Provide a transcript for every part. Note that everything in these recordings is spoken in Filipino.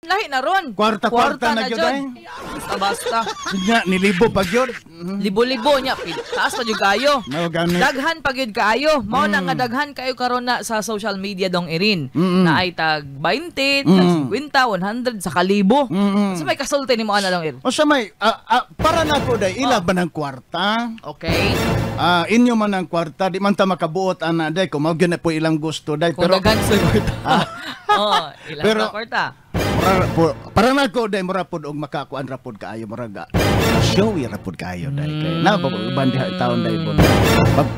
Lahi na ron. Kwarta-kwarta na gyud ay. Basta. Nya nilibo pag yun. Libo-libo niya. Taas pa yung kayo. Mao gani. Daghan pa yun kayo. Mao na nga daghan kayo karon na sa social media dong irin. Na ay tag 20, tag 50, 100, sa kalibo. So may kasulti ni mo ana dong ir. O sa may, para na ko day, ila ba ng kwarta? Okay. Inyo man ang kwarta, di man ta makabuot ana day, kung mao gyud na po ilang gusto day. Kung Pero, daghan sa kwarta. Ilang pero, na kwarta. para na ko day, mura po og makakuan rapod kaayo, mura ga. Showy rapod kaayo day. Kaya na, bandi taon day po.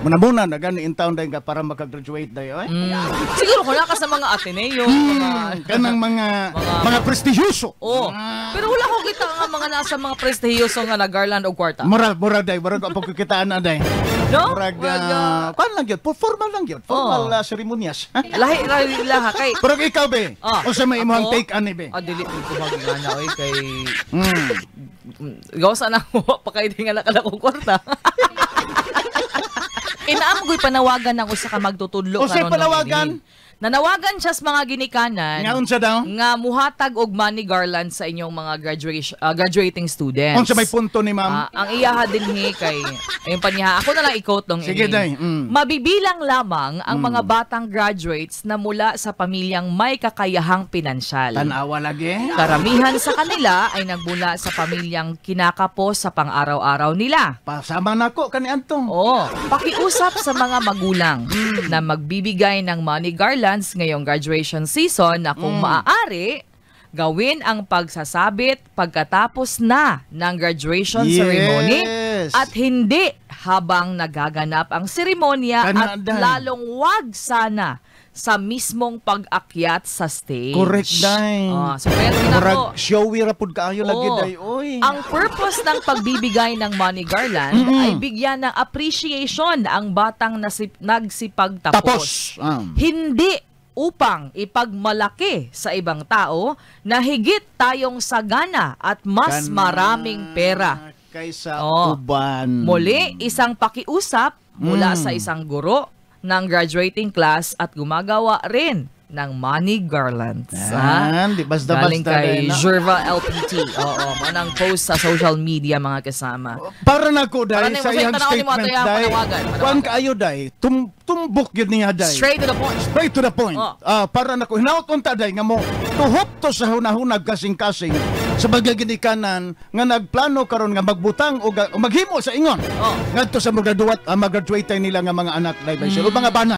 Muna na gani in taon day nga para makagraduate day. Siguro kung naka sa mga Ateneo. Kanang mga prestigyoso. Pero wala ko kita nga mga nasa mga prestigyoso nga na garland o kwarta. Mura day, mura ko pagkikitaan na day. No? Kuan lang yun, formal lang yun. Formal seremonyas. Lahi ha kay. Pero ikaw be, o sa may imong take ani be. Dili ko magigana oy kay gawa sana ko pa kay di nga nakadakong kwarta. Inaamoy panawagan ng usa ka magtutudlo karon. O panawagan? Nanawagan siya sa mga ginikanan nga unsa daw? Nga muhatag og money garland sa inyong mga graduating students. Unsa may punto ni ma'am? Ang iyaha dinhi kay ayun pa niya. Ako na lang i-quote long sige day. Mabibilang lamang ang mga batang graduates na mula sa pamilyang may kakayahang pinansyal. Tanawa lagi. Karamihan sa kanila ay nagmula sa pamilyang kinakapos sa pang-araw-araw nila. Pasama nako kani Antong. Pakiusap sa mga magulang na magbibigay ng money garland ngayong graduation season na kung maaari, gawin ang pagsasabit pagkatapos na ng graduation ceremony at hindi habang nagaganap ang seremonya at lalong wag sana sa mismong pag-akyat sa stage. Correct, day. So, pero showy rapod kaayo lagi, day. Oy. Ang purpose ng pagbibigay ng money garland ay bigyan ng appreciation ang batang nagsipagtapos. Hindi upang ipagmalaki sa ibang tao na higit tayong sagana at mas maraming pera kaysa uban. Muli, isang pakiusap mula sa isang guro ng graduating class at gumagawa rin ng money garlands. Di basta-basta. Galing kay Jerva LPT. Manang post sa social media mga kasama. Para na ko, day, sa iyang statement, day. Kuan kaayo, day. Tumbok yun niya, day. Straight to the point. Straight to the point. Para na ko, hinaot unta, day, nga mo, tuhop to sa hunahunag kasing-kasing sa bagagidikanan nga nagplano karon nga magbutang o maghimo sa ingon. Ngadto sa mag-graduate nila nga mga anak, day, o mga bana.